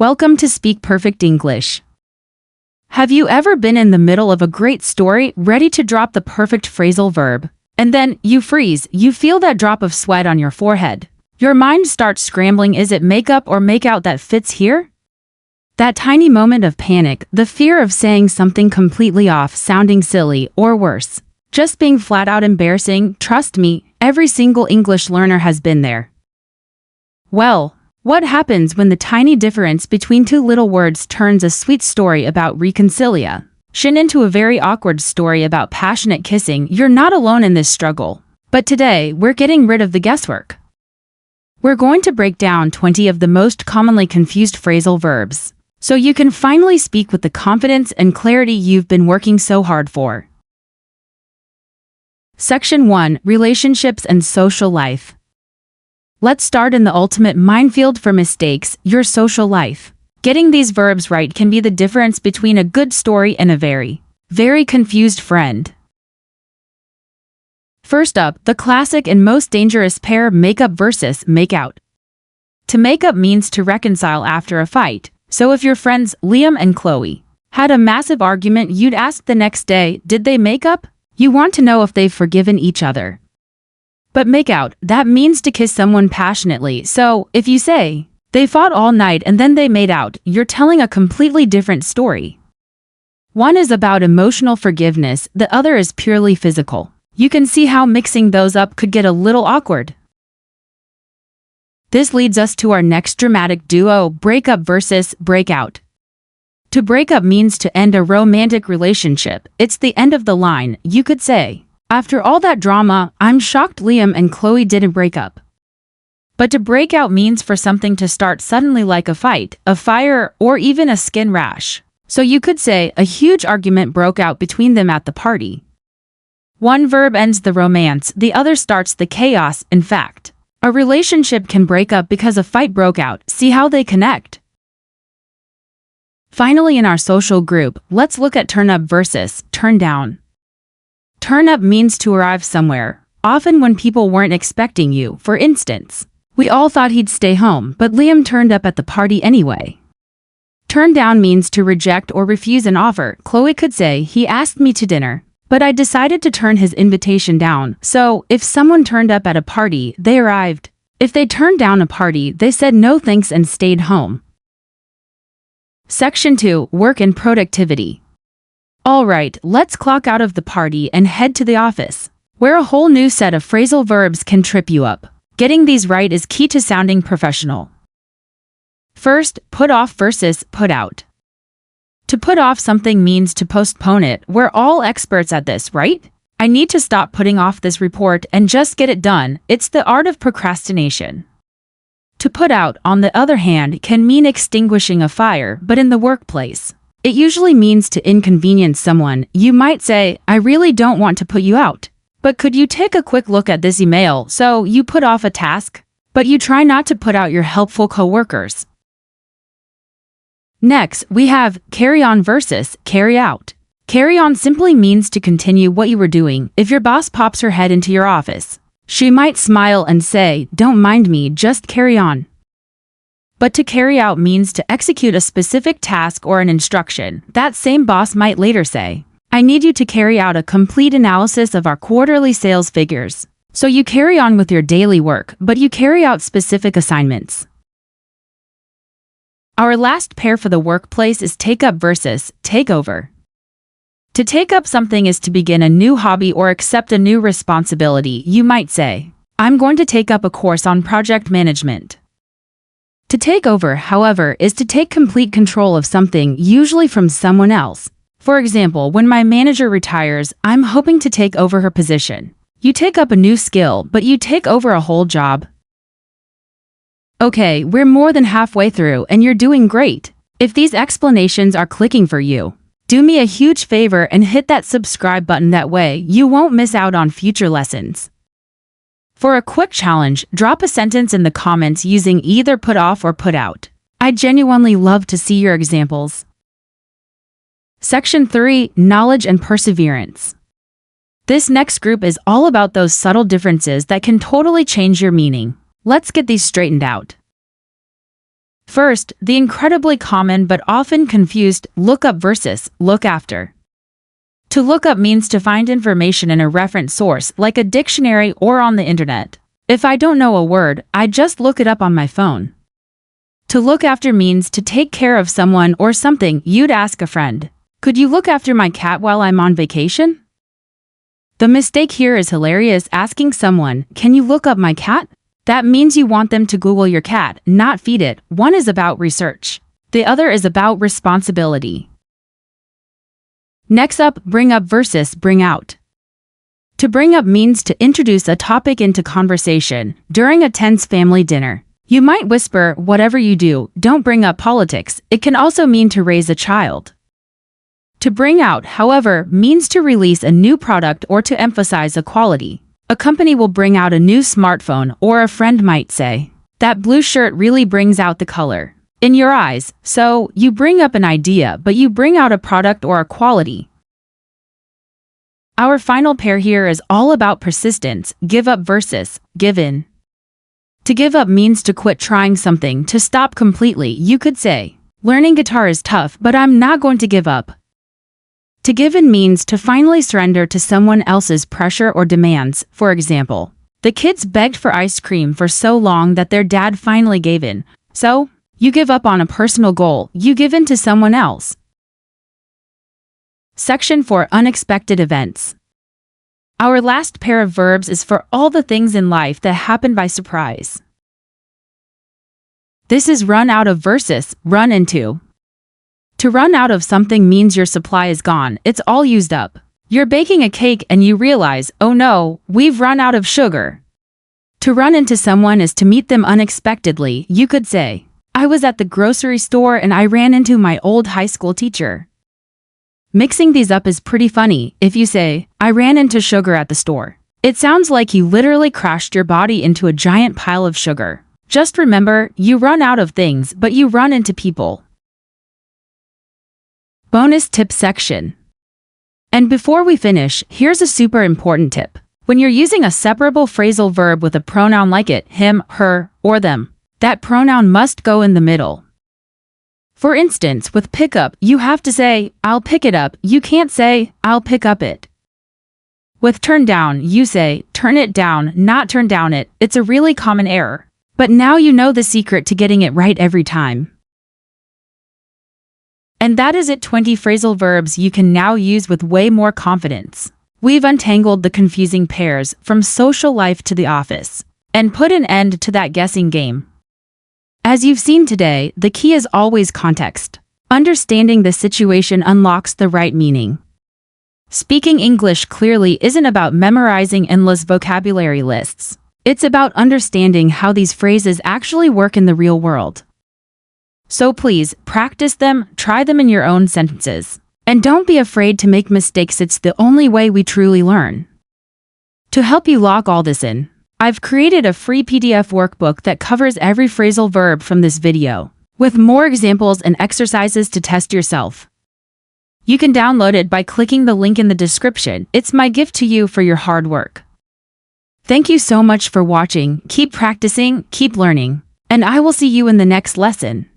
Welcome to Speak Perfect English. Have you ever been in the middle of a great story, ready to drop the perfect phrasal verb, and then you freeze, you feel that drop of sweat on your forehead? Your mind starts scrambling, is it make up or make out that fits here? That tiny moment of panic, the fear of saying something completely off, sounding silly, or worse, just being flat out embarrassing. Trust me, every single English learner has been there. Well, what happens when the tiny difference between two little words turns a sweet story about reconciliation into a very awkward story about passionate kissing? You're not alone in this struggle. But today, we're getting rid of the guesswork. We're going to break down 20 of the most commonly confused phrasal verbs, so you can finally speak with the confidence and clarity you've been working so hard for. Section 1. Relationships and Social Life. Let's start in the ultimate minefield for mistakes, your social life. Getting these verbs right can be the difference between a good story and a very, very confused friend. First up, the classic and most dangerous pair: make up versus make out. To make up means to reconcile after a fight. So if your friends Liam and Chloe had a massive argument, you'd ask the next day, did they make up? You want to know if they've forgiven each other. But make out, that means to kiss someone passionately. So if you say, they fought all night and then they made out, you're telling a completely different story. One is about emotional forgiveness, the other is purely physical. You can see how mixing those up could get a little awkward. This leads us to our next dramatic duo: break up versus break out. To break up means to end a romantic relationship. It's the end of the line. You could say, after all that drama, I'm shocked Liam and Chloe didn't break up. But to break out means for something to start suddenly, like a fight, a fire, or even a skin rash. So you could say, a huge argument broke out between them at the party. One verb ends the romance, the other starts the chaos. In fact, a relationship can break up because a fight broke out. See how they connect? Finally, in our social group, let's look at turn up versus turn down. Turn up means to arrive somewhere, often when people weren't expecting you. For instance, we all thought he'd stay home, but Liam turned up at the party anyway. Turn down means to reject or refuse an offer. Chloe could say, he asked me to dinner, but I decided to turn his invitation down. So, if someone turned up at a party, they arrived. If they turned down a party, they said no thanks and stayed home. Section 2. Work and productivity. Alright, let's clock out of the party and head to the office, where a whole new set of phrasal verbs can trip you up. Getting these right is key to sounding professional. First, put off versus put out. To put off something means to postpone it. We're all experts at this, right? I need to stop putting off this report and just get it done. It's the art of procrastination. To put out, on the other hand, can mean extinguishing a fire, but in the workplace, it usually means to inconvenience someone. You might say, I really don't want to put you out, but could you take a quick look at this email? So you put off a task, but you try not to put out your helpful coworkers. Next, we have carry on versus carry out. Carry on simply means to continue what you were doing. If your boss pops her head into your office, she might smile and say, don't mind me, just carry on. But to carry out means to execute a specific task or an instruction. That same boss might later say, I need you to carry out a complete analysis of our quarterly sales figures. So you carry on with your daily work, but you carry out specific assignments. Our last pair for the workplace is take up versus take over. To take up something is to begin a new hobby or accept a new responsibility. You might say, I'm going to take up a course on project management. To take over, however, is to take complete control of something, usually from someone else. For example, when my manager retires, I'm hoping to take over her position. You take up a new skill, but you take over a whole job. Okay, we're more than halfway through and you're doing great. If these explanations are clicking for you, do me a huge favor and hit that subscribe button. That way, you won't miss out on future lessons. For a quick challenge, drop a sentence in the comments using either put off or put out. I genuinely love to see your examples. Section 3. Knowledge and Perseverance. This next group is all about those subtle differences that can totally change your meaning. Let's get these straightened out. First, the incredibly common but often confused look up versus look after. To look up means to find information in a reference source like a dictionary or on the internet. If I don't know a word, I just look it up on my phone. To look after means to take care of someone or something. You'd ask a friend, "Could you look after my cat while I'm on vacation?" The mistake here is hilarious. Asking someone, "Can you look up my cat?" That means you want them to Google your cat, not feed it. One is about research. The other is about responsibility. Next up, bring up versus bring out. To bring up means to introduce a topic into conversation. During a tense family dinner, you might whisper, "Whatever you do, don't bring up politics." It can also mean to raise a child. To bring out, however, means to release a new product or to emphasize a quality. A company will bring out a new smartphone, or a friend might say, "That blue shirt really brings out the color in your eyes." So, you bring up an idea, but you bring out a product or a quality. Our final pair here is all about persistence, give up versus give in. To give up means to quit trying something, to stop completely. You could say, "Learning guitar is tough, but I'm not going to give up." To give in means to finally surrender to someone else's pressure or demands. For example, the kids begged for ice cream for so long that their dad finally gave in. So, you give up on a personal goal, you give in to someone else. Section 4: Unexpected events. Our last pair of verbs is for all the things in life that happen by surprise. This is run out of versus run into. To run out of something means your supply is gone, it's all used up. You're baking a cake and you realize, "Oh no, we've run out of sugar." To run into someone is to meet them unexpectedly. You could say, "I was at the grocery store and I ran into my old high school teacher." Mixing these up is pretty funny. If you say, "I ran into sugar at the store," it sounds like you literally crashed your body into a giant pile of sugar. Just remember, you run out of things, but you run into people. Bonus tip section. And before we finish, here's a super important tip. When you're using a separable phrasal verb with a pronoun like it, him, her, or them, that pronoun must go in the middle. For instance, with pick up, you have to say, "I'll pick it up." You can't say, "I'll pick up it." With turn down, you say, "Turn it down," not "turn down it." It's a really common error. But now you know the secret to getting it right every time. And that is it, 20 phrasal verbs you can now use with way more confidence. We've untangled the confusing pairs from social life to the office and put an end to that guessing game. As you've seen today, the key is always context. Understanding the situation unlocks the right meaning. Speaking English clearly isn't about memorizing endless vocabulary lists. It's about understanding how these phrases actually work in the real world. So please, practice them, try them in your own sentences. And don't be afraid to make mistakes, it's the only way we truly learn. To help you lock all this in, I've created a free PDF workbook that covers every phrasal verb from this video, with more examples and exercises to test yourself. You can download it by clicking the link in the description. It's my gift to you for your hard work. Thank you so much for watching. Keep practicing, keep learning, and I will see you in the next lesson.